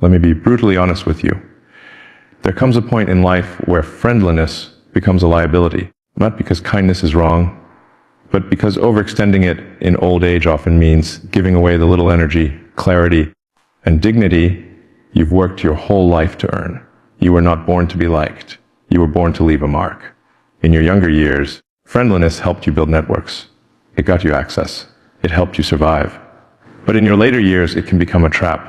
Let me be brutally honest with you. There comes a point in life where friendliness becomes a liability, not because kindness is wrong, but because overextending it in old age often means giving away the little energy, clarity, and dignity you've worked your whole life to earn. You were not born to be liked. You were born to leave a mark. In your younger years, friendliness helped you build networks. It got you access. It helped you survive. But in your later years, it can become a trap,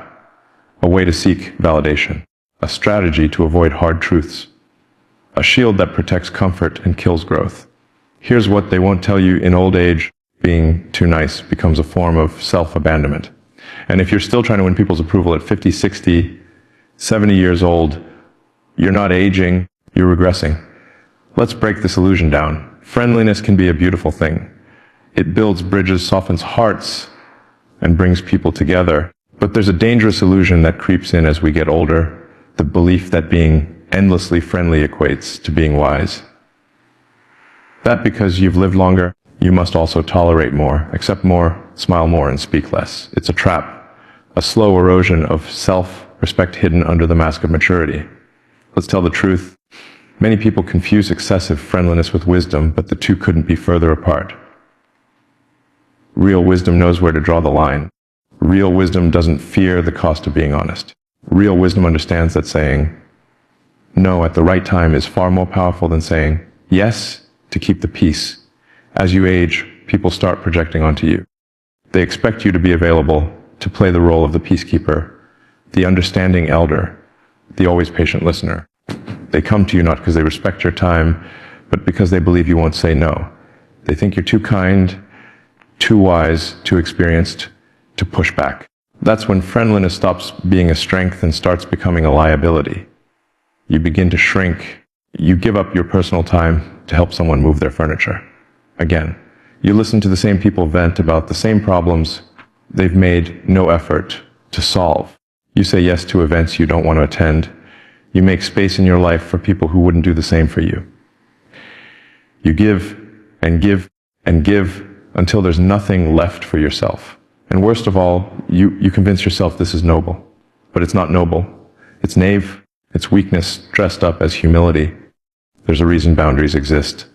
a way to seek validation, a strategy to avoid hard truths, a shield that protects comfort and kills growth. Here's what they won't tell you: in old age, being too nice becomes a form of self-abandonment. And if you're still trying to win people's approval at 50, 60, 70 years old, you're not aging, you're regressing. Let's break this illusion down. Friendliness can be a beautiful thing. It builds bridges, softens hearts, and brings people together. But there's a dangerous illusion that creeps in as we get older, the belief that being endlessly friendly equates to being wise. That because you've lived longer, you must also tolerate more, accept more, smile more, and speak less. It's a trap, a slow erosion of self-respect hidden under the mask of maturity. Let's tell the truth. Many people confuse excessive friendliness with wisdom, but the two couldn't be further apart. Real wisdom knows where to draw the line. Real wisdom doesn't fear the cost of being honest. Real wisdom understands that saying no at the right time is far more powerful than saying yes to keep the peace. As you age, people start projecting onto you. They expect you to be available, to play the role of the peacekeeper, the understanding elder, the always patient listener. They come to you not because they respect your time, but because they believe you won't say no. They think you're too kind, too wise, too experienced to push back. That's when friendliness stops being a strength and starts becoming a liability. You begin to shrink. You give up your personal time to help someone move their furniture. Again, you listen to the same people vent about the same problems they've made no effort to solve. You say yes to events you don't want to attend. You make space in your life for people who wouldn't do the same for you. You give and give and give until there's nothing left for yourself. And worst of all, you convince yourself this is noble. But it's not noble. It's naive. It's weakness dressed up as humility. There's a reason boundaries exist.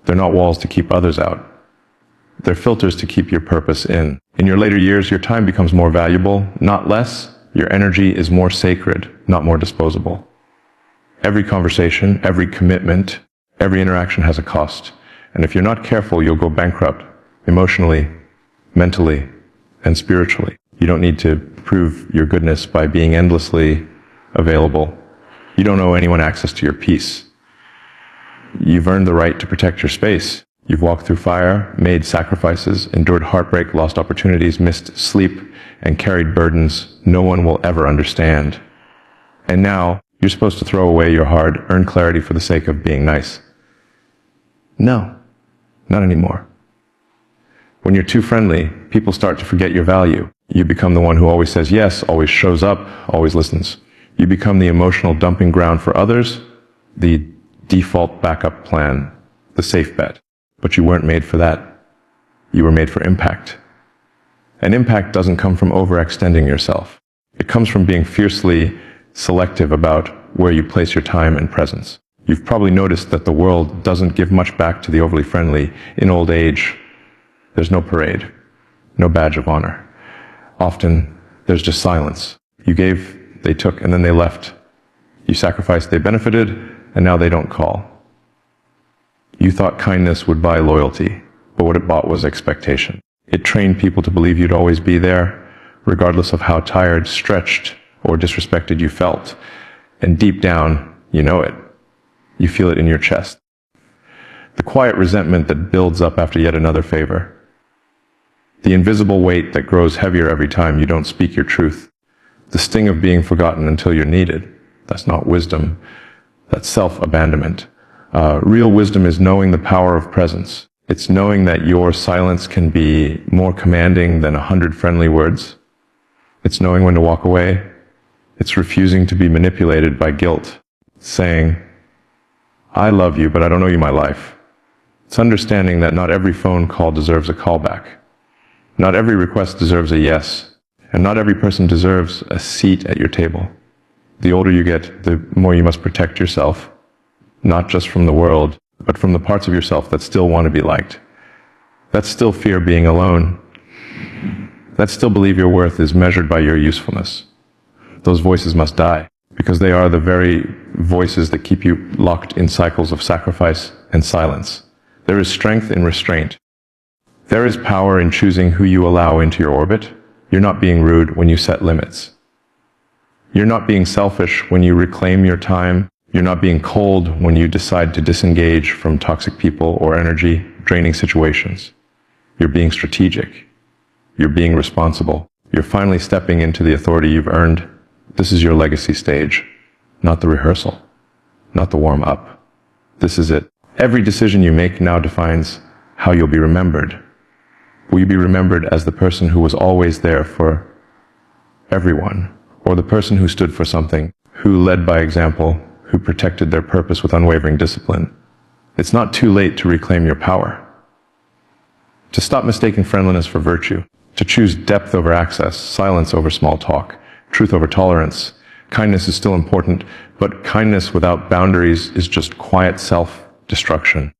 They're not walls to keep others out. They're filters to keep your purpose in. In your later years, your time becomes more valuable, not less. Your energy is more sacred, not more disposable. Every conversation, every commitment, every interaction has a cost. And if you're not careful, you'll go bankrupt emotionally, mentally, and spiritually. You don't need to prove your goodness by being endlessly available. You don't owe anyone access to your peace. You've earned the right to protect your space. You've walked through fire, made sacrifices, endured heartbreak, lost opportunities, missed sleep, and carried burdens no one will ever understand. And now, you're supposed to throw away your hard-earned clarity for the sake of being nice. No, not anymore. When you're too friendly, people start to forget your value. You become the one who always says yes, always shows up, always listens. You become the emotional dumping ground for others, the default backup plan, the safe bet. But you weren't made for that. You were made for impact. And impact doesn't come from overextending yourself. It comes from being fiercely selective about where you place your time and presence. You've probably noticed that the world doesn't give much back to the overly friendly. In old age, there's no parade, no badge of honor. Often, there's just silence. You gave, they took, and then they left. You sacrificed, they benefited, and now they don't call. You thought kindness would buy loyalty, but what it bought was expectation. It trained people to believe you'd always be there, regardless of how tired, stretched, or disrespected you felt. And deep down, you know it. You feel it in your chest. The quiet resentment that builds up after yet another favor. The invisible weight that grows heavier every time you don't speak your truth. The sting of being forgotten until you're needed. That's not wisdom. That's self-abandonment. Real wisdom is knowing the power of presence. It's knowing that your silence can be more commanding than 100 friendly words. It's knowing when to walk away. It's refusing to be manipulated by guilt. It's saying, I love you, but I don't owe you my life. It's understanding that not every phone call deserves a callback. Not every request deserves a yes. And not every person deserves a seat at your table. The older you get, the more you must protect yourself, not just from the world, but from the parts of yourself that still want to be liked. That still fear being alone. That still believe your worth is measured by your usefulness. Those voices must die, because they are the very voices that keep you locked in cycles of sacrifice and silence. There is strength in restraint. There is power in choosing who you allow into your orbit. You're not being rude when you set limits. You're not being selfish when you reclaim your time. You're not being cold when you decide to disengage from toxic people or energy-draining situations. You're being strategic. You're being responsible. You're finally stepping into the authority you've earned. This is your legacy stage, not the rehearsal, not the warm-up. This is it. Every decision you make now defines how you'll be remembered. Will you be remembered as the person who was always there for everyone, or the person who stood for something, who led by example, who protected their purpose with unwavering discipline? It's not too late to reclaim your power, to stop mistaking friendliness for virtue, to choose depth over access, silence over small talk, truth over tolerance. Kindness is still important, but kindness without boundaries is just quiet self-destruction.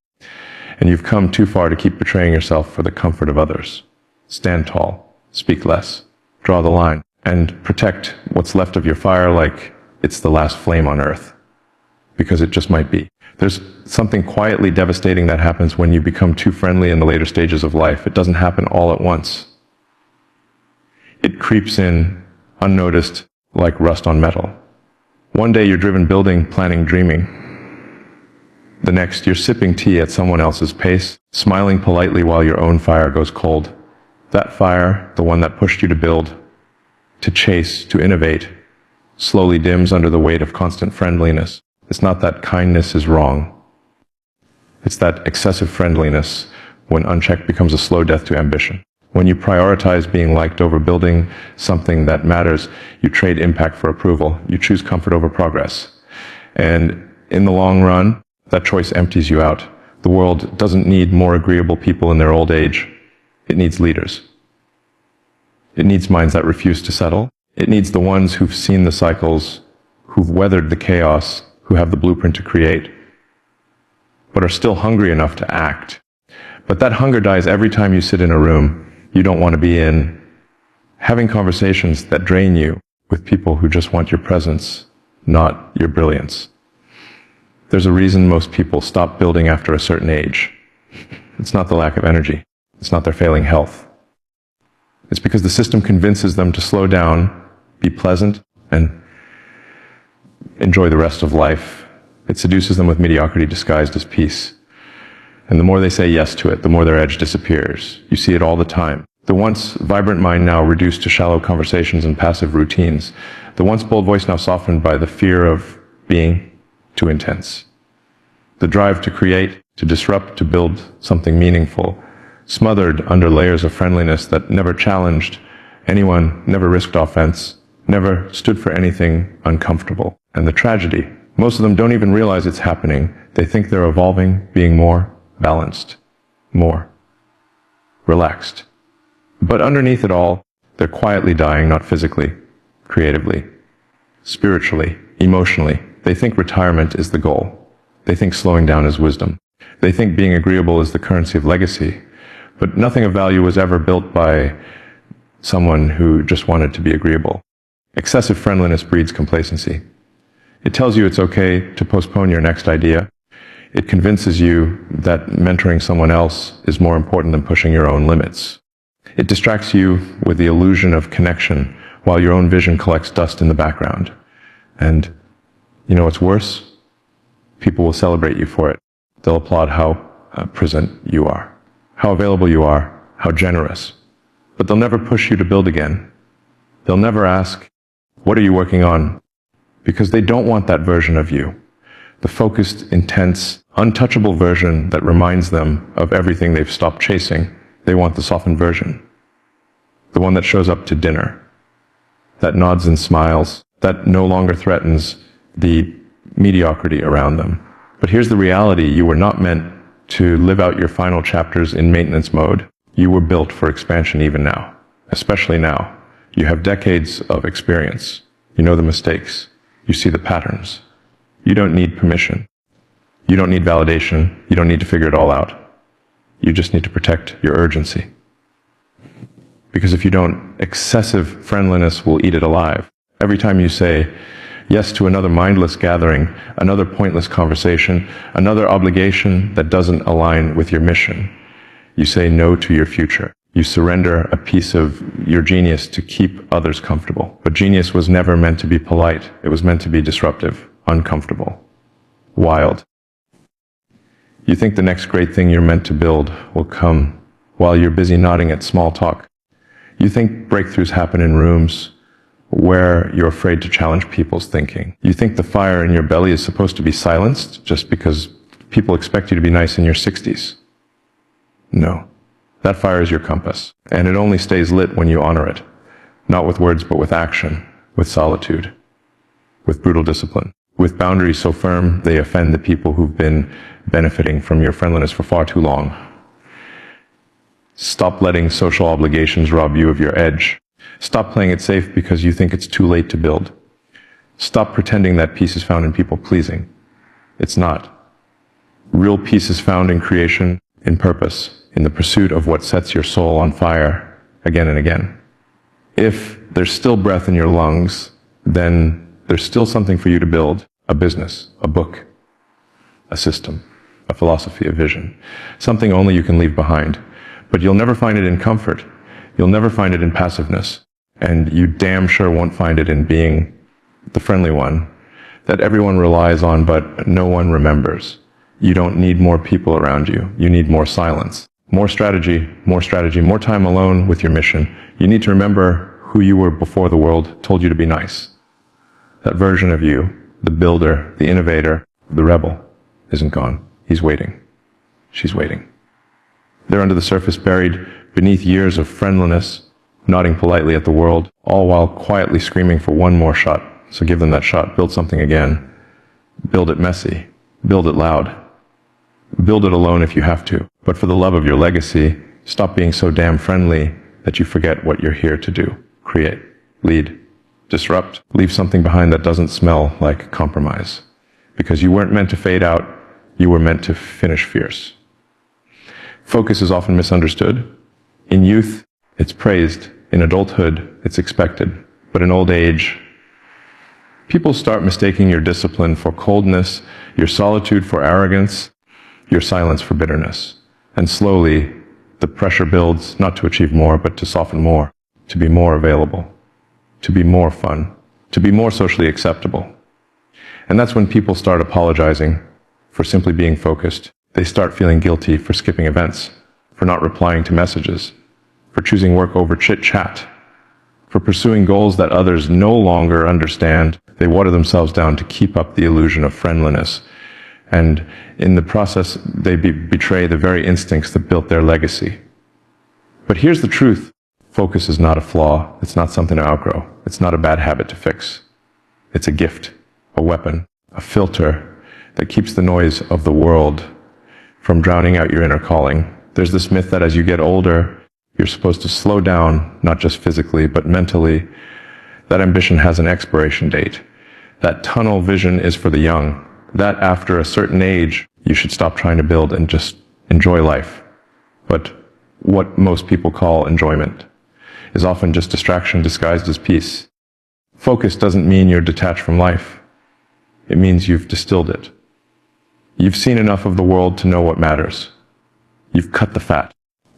And you've come too far to keep betraying yourself for the comfort of others. Stand tall, speak less, draw the line, and protect what's left of your fire like it's the last flame on earth. Because it just might be. There's something quietly devastating that happens when you become too friendly in the later stages of life. It doesn't happen all at once. It creeps in unnoticed, like rust on metal. One day you're driven building, planning, dreaming. The next you're sipping tea at someone else's pace, smiling politely while your own fire goes cold. That fire, the one that pushed you to build, to chase, to innovate, slowly dims under the weight of constant friendliness. It's not that kindness is wrong. It's that excessive friendliness, when unchecked, becomes a slow death to ambition. When you prioritize being liked over building something that matters, you trade impact for approval. You choose comfort over progress. And in the long run, that choice empties you out. The world doesn't need more agreeable people in their old age. It needs leaders. It needs minds that refuse to settle. It needs the ones who've seen the cycles, who've weathered the chaos, who have the blueprint to create, but are still hungry enough to act. But that hunger dies every time you sit in a room you don't want to be in, having conversations that drain you with people who just want your presence, not your brilliance. There's a reason most people stop building after a certain age. It's not the lack of energy. It's not their failing health. It's because the system convinces them to slow down, be pleasant, and enjoy the rest of life. It seduces them with mediocrity disguised as peace. And the more they say yes to it, the more their edge disappears. You see it all the time. The once vibrant mind now reduced to shallow conversations and passive routines. The once bold voice now softened by the fear of being too intense. The drive to create, to disrupt, to build something meaningful, smothered under layers of friendliness that never challenged anyone, never risked offense, never stood for anything uncomfortable. And the tragedy, most of them don't even realize it's happening. They think they're evolving, being more balanced, more relaxed. But underneath it all, they're quietly dying, not physically, creatively, spiritually, emotionally. They think retirement is the goal. They think slowing down is wisdom. They think being agreeable is the currency of legacy. But nothing of value was ever built by someone who just wanted to be agreeable. Excessive friendliness breeds complacency. It tells you it's okay to postpone your next idea. It convinces you that mentoring someone else is more important than pushing your own limits. It distracts you with the illusion of connection while your own vision collects dust in the background. And you know what's worse? People will celebrate you for it. They'll applaud how present you are, how available you are, how generous. But they'll never push you to build again. They'll never ask, what are you working on? Because they don't want that version of you. The focused, intense, untouchable version that reminds them of everything they've stopped chasing. They want the softened version. The one that shows up to dinner, that nods and smiles, that no longer threatens the mediocrity around them. But here's the reality. You were not meant to live out your final chapters in maintenance mode. You were built for expansion even now, especially now. You have decades of experience. You know the mistakes. You see the patterns. You don't need permission. You don't need validation. You don't need to figure it all out. You just need to protect your urgency. Because if you don't, excessive friendliness will eat it alive. Every time you say yes to another mindless gathering, another pointless conversation, another obligation that doesn't align with your mission, you say no to your future. You surrender a piece of your genius to keep others comfortable. But genius was never meant to be polite. It was meant to be disruptive, uncomfortable, wild. You think the next great thing you're meant to build will come while you're busy nodding at small talk. You think breakthroughs happen in rooms where you're afraid to challenge people's thinking. You think the fire in your belly is supposed to be silenced just because people expect you to be nice in your 60s. No. That fire is your compass, and it only stays lit when you honor it. Not with words, but with action, with solitude, with brutal discipline, with boundaries so firm they offend the people who've been benefiting from your friendliness for far too long. Stop letting social obligations rob you of your edge. Stop playing it safe because you think it's too late to build. Stop pretending that peace is found in people pleasing. It's not. Real peace is found in creation, in purpose, in the pursuit of what sets your soul on fire again and again. If there's still breath in your lungs, then there's still something for you to build: a business, a book, a system, a philosophy, a vision, something only you can leave behind. But you'll never find it in comfort. You'll never find it in passiveness. And you damn sure won't find it in being the friendly one that everyone relies on but no one remembers. You don't need more people around you. You need more silence. More strategy, more time alone with your mission. You need to remember who you were before the world told you to be nice. That version of you, the builder, the innovator, the rebel, isn't gone. He's waiting. She's waiting. They're under the surface, buried beneath years of friendliness, nodding politely at the world, all while quietly screaming for one more shot. So give them that shot. Build something again. Build it messy. Build it loud. Build it alone if you have to. But for the love of your legacy, stop being so damn friendly that you forget what you're here to do. Create, lead, disrupt, leave something behind that doesn't smell like compromise. Because you weren't meant to fade out, you were meant to finish fierce. Focus is often misunderstood. In youth, it's praised. In adulthood, it's expected. But in old age, people start mistaking your discipline for coldness, your solitude for arrogance, your silence for bitterness. And slowly, the pressure builds not to achieve more, but to soften more, to be more available, to be more fun, to be more socially acceptable. And that's when people start apologizing for simply being focused. They start feeling guilty for skipping events, for not replying to messages, for choosing work over chit-chat, for pursuing goals that others no longer understand. They water themselves down to keep up the illusion of friendliness. And in the process, they betray the very instincts that built their legacy. But here's the truth. Focus is not a flaw. It's not something to outgrow. It's not a bad habit to fix. It's a gift, a weapon, a filter that keeps the noise of the world from drowning out your inner calling. There's this myth that as you get older, you're supposed to slow down, not just physically, but mentally. That ambition has an expiration date. That tunnel vision is for the young. That after a certain age, you should stop trying to build and just enjoy life. But what most people call enjoyment is often just distraction disguised as peace. Focus doesn't mean you're detached from life. It means you've distilled it. You've seen enough of the world to know what matters. You've cut the fat.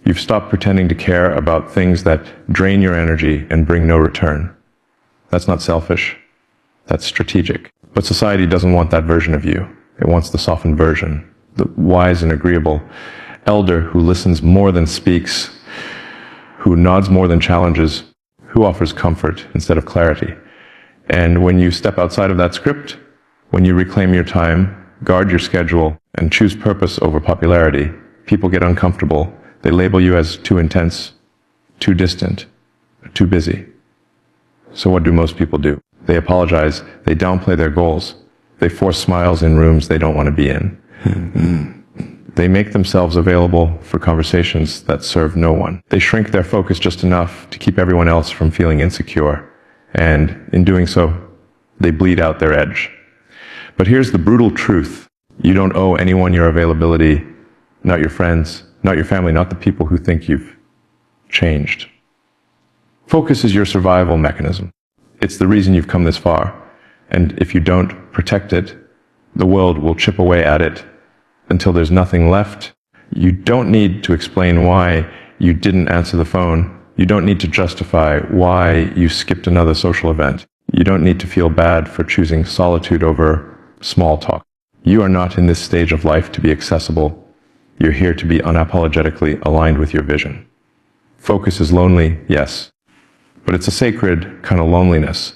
You've stopped pretending to care about things that drain your energy and bring no return. That's not selfish. That's strategic. But society doesn't want that version of you. It wants the softened version, the wise and agreeable elder who listens more than speaks, who nods more than challenges, who offers comfort instead of clarity. And when you step outside of that script, when you reclaim your time, guard your schedule, and choose purpose over popularity, people get uncomfortable. They label you as too intense, too distant, too busy. So what do most people do? They apologize. They downplay their goals. They force smiles in rooms they don't want to be in. They make themselves available for conversations that serve no one. They shrink their focus just enough to keep everyone else from feeling insecure. And in doing so, they bleed out their edge. But here's the brutal truth. You don't owe anyone your availability, not your friends, not your family, not the people who think you've changed. Focus is your survival mechanism. It's the reason you've come this far. And if you don't protect it, the world will chip away at it until there's nothing left. You don't need to explain why you didn't answer the phone. You don't need to justify why you skipped another social event. You don't need to feel bad for choosing solitude over small talk. You are not in this stage of life to be accessible. You're here to be unapologetically aligned with your vision. Focus is lonely, yes, but it's a sacred kind of loneliness.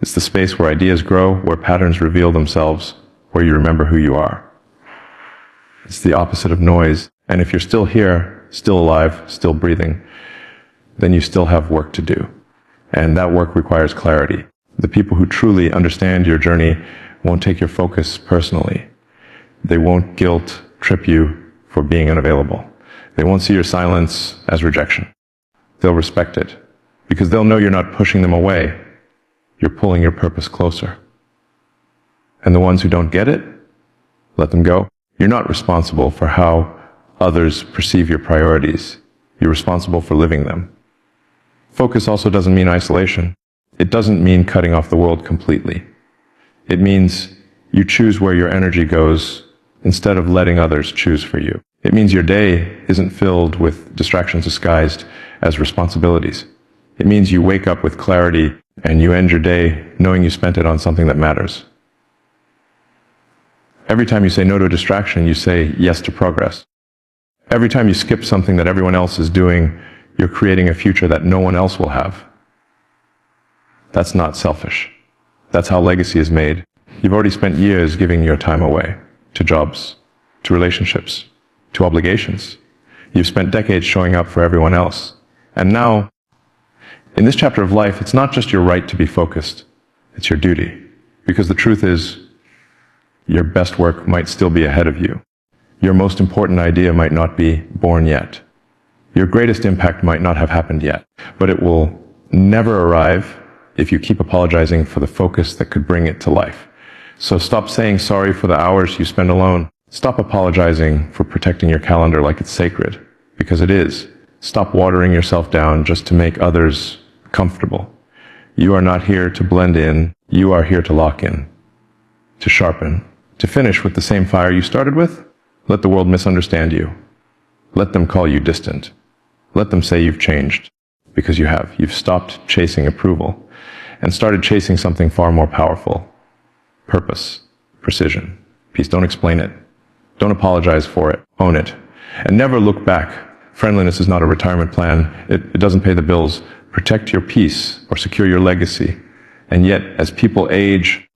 It's the space where ideas grow, where patterns reveal themselves, where you remember who you are. It's the opposite of noise. And if you're still here, still alive, still breathing, then you still have work to do. And that work requires clarity. The people who truly understand your journey won't take your focus personally. They won't guilt trip you for being unavailable. They won't see your silence as rejection. They'll respect it because they'll know you're not pushing them away. You're pulling your purpose closer. And the ones who don't get it, let them go. You're not responsible for how others perceive your priorities. You're responsible for living them. Focus also doesn't mean isolation. It doesn't mean cutting off the world completely. It means you choose where your energy goes instead of letting others choose for you. It means your day isn't filled with distractions disguised as responsibilities. It means you wake up with clarity and you end your day knowing you spent it on something that matters. Every time you say no to a distraction, you say yes to progress. Every time you skip something that everyone else is doing, you're creating a future that no one else will have. That's not selfish. That's how legacy is made. You've already spent years giving your time away to jobs, to relationships, to obligations. You've spent decades showing up for everyone else. And now, in this chapter of life, it's not just your right to be focused, it's your duty. Because the truth is, your best work might still be ahead of you. Your most important idea might not be born yet. Your greatest impact might not have happened yet, but it will never arrive if you keep apologizing for the focus that could bring it to life. So stop saying sorry for the hours you spend alone. Stop apologizing for protecting your calendar like it's sacred, because it is. Stop watering yourself down just to make others comfortable. You are not here to blend in. You are here to lock in, to sharpen, to finish with the same fire you started with. Let the world misunderstand you. Let them call you distant. Let them say you've changed, because you have. You've stopped chasing approval and started chasing something far more powerful. Purpose, precision, peace. Don't explain it. Don't apologize for it. Own it. And never look back. Friendliness is not a retirement plan. It doesn't pay the bills. Protect your peace or secure your legacy. And yet, as people age,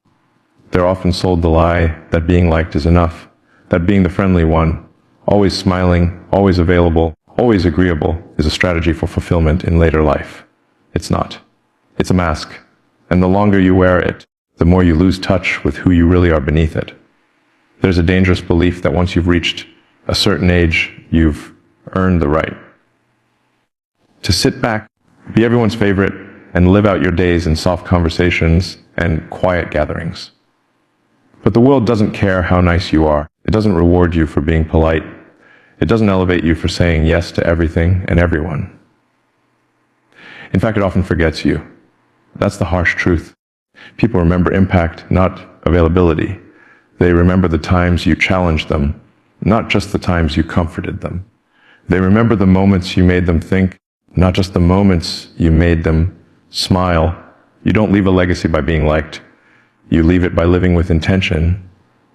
they're often sold the lie that being liked is enough, that being the friendly one, always smiling, always available, always agreeable, is a strategy for fulfillment in later life. It's not. It's a mask. And the longer you wear it, the more you lose touch with who you really are beneath it. There's a dangerous belief that once you've reached a certain age, you've earned the right to sit back, be everyone's favorite, and live out your days in soft conversations and quiet gatherings. But the world doesn't care how nice you are. It doesn't reward you for being polite. It doesn't elevate you for saying yes to everything and everyone. In fact, it often forgets you. That's the harsh truth. People remember impact, not availability. They remember the times you challenged them, not just the times you comforted them. They remember the moments you made them think, not just the moments you made them smile. You don't leave a legacy by being liked. You leave it by living with intention,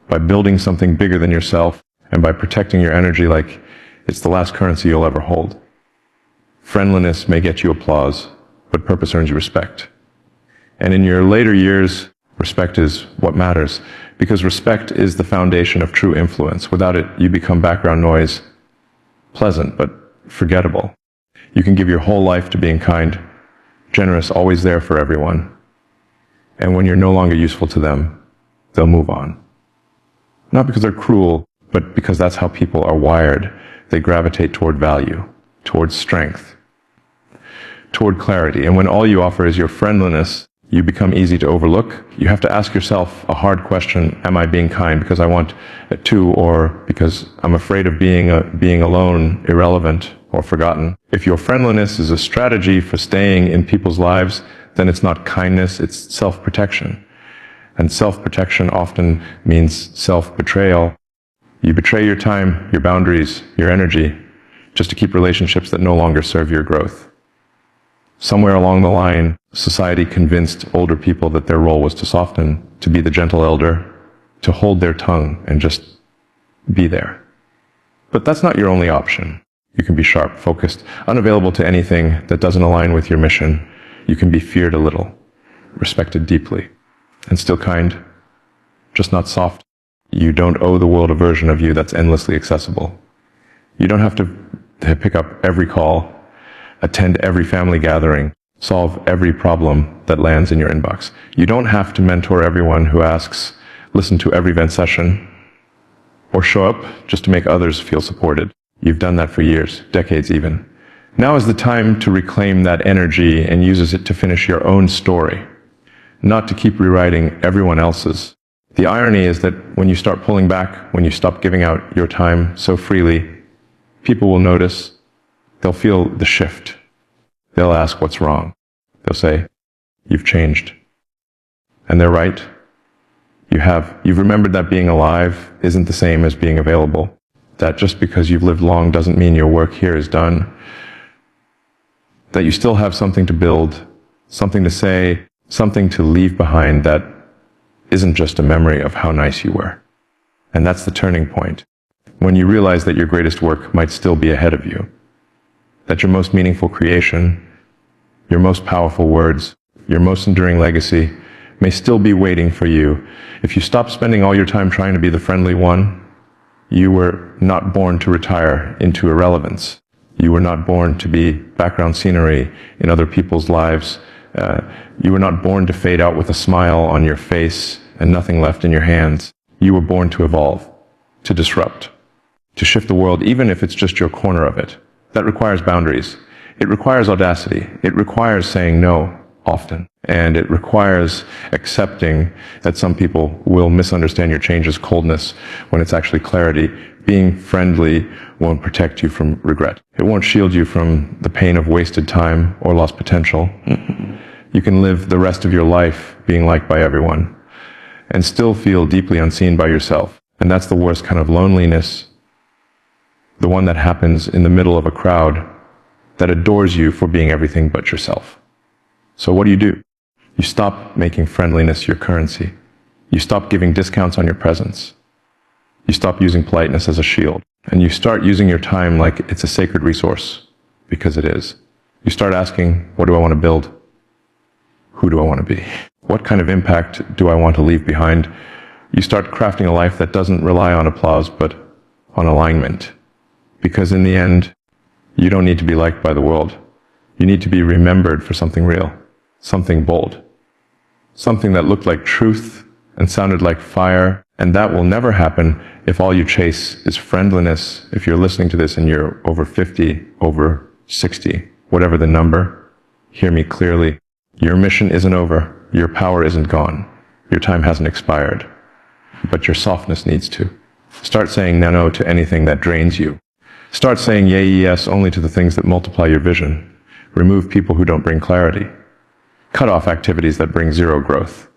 by building something bigger than yourself, and by protecting your energy like it's the last currency you'll ever hold. Friendliness may get you applause, but purpose earns you respect. And in your later years, respect is what matters, because respect is the foundation of true influence. Without it, you become background noise, pleasant but forgettable. You can give your whole life to being kind, generous, always there for everyone. And when you're no longer useful to them, they'll move on. Not because they're cruel, but because that's how people are wired. They gravitate toward value, toward strength, toward clarity. And when all you offer is your friendliness, you become easy to overlook. You have to ask yourself a hard question: am I being kind because I want to, or because I'm afraid of being alone, irrelevant, or forgotten? If your friendliness is a strategy for staying in people's lives, then it's not kindness, it's self-protection. And self-protection often means self-betrayal. You betray your time, your boundaries, your energy, just to keep relationships that no longer serve your growth. Somewhere along the line, society convinced older people that their role was to soften, to be the gentle elder, to hold their tongue and just be there. But that's not your only option. You can be sharp, focused, unavailable to anything that doesn't align with your mission. You can be feared a little, respected deeply, and still kind, just not soft. You don't owe the world a version of you that's endlessly accessible. You don't have to pick up every call, attend every family gathering, solve every problem that lands in your inbox. You don't have to mentor everyone who asks, listen to every event session, or show up just to make others feel supported. You've done that for years, decades even. Now is the time to reclaim that energy and use it to finish your own story, not to keep rewriting everyone else's. The irony is that when you start pulling back, when you stop giving out your time so freely, people will notice. They'll feel the shift. They'll ask what's wrong. They'll say, you've changed. And they're right. You've remembered that being alive isn't the same as being available. That just because you've lived long doesn't mean your work here is done. That you still have something to build, something to say, something to leave behind that isn't just a memory of how nice you were. And that's the turning point. When you realize that your greatest work might still be ahead of you. That your most meaningful creation, your most powerful words, your most enduring legacy may still be waiting for you. If you stop spending all your time trying to be the friendly one, you were not born to retire into irrelevance. You were not born to be background scenery in other people's lives. You were not born to fade out with a smile on your face and nothing left in your hands. You were born to evolve, to disrupt, to shift the world, even if it's just your corner of it. That requires boundaries. It requires audacity. It requires saying no often. And it requires accepting that some people will misunderstand your change as coldness when it's actually clarity. Being friendly won't protect you from regret. It won't shield you from the pain of wasted time or lost potential. You can live the rest of your life being liked by everyone and still feel deeply unseen by yourself. And that's the worst kind of loneliness, the one that happens in the middle of a crowd that adores you for being everything but yourself. So what do? You stop making friendliness your currency. You stop giving discounts on your presence. You stop using politeness as a shield. And you start using your time like it's a sacred resource, because it is. You start asking, what do I want to build? Who do I want to be? What kind of impact do I want to leave behind? You start crafting a life that doesn't rely on applause, but on alignment. Because in the end, you don't need to be liked by the world. You need to be remembered for something real, something bold, something that looked like truth and sounded like fire. And that will never happen if all you chase is friendliness. If you're listening to this and you're over 50, over 60, whatever the number, hear me clearly. Your mission isn't over. Your power isn't gone. Your time hasn't expired. But your softness needs to. Start saying no to anything that drains you. Start saying yes only to the things that multiply your vision. Remove people who don't bring clarity. Cut off activities that bring zero growth.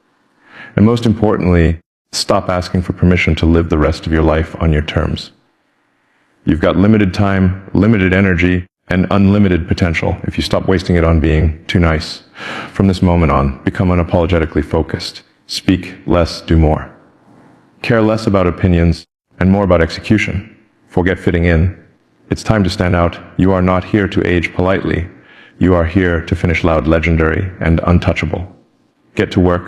And most importantly, stop asking for permission to live the rest of your life on your terms. You've got limited time, limited energy, and unlimited potential if you stop wasting it on being too nice. From this moment on, become unapologetically focused. Speak less, do more. Care less about opinions and more about execution. Forget fitting in. It's time to stand out. You are not here to age politely. You are here to finish loud, legendary, and untouchable. Get to work.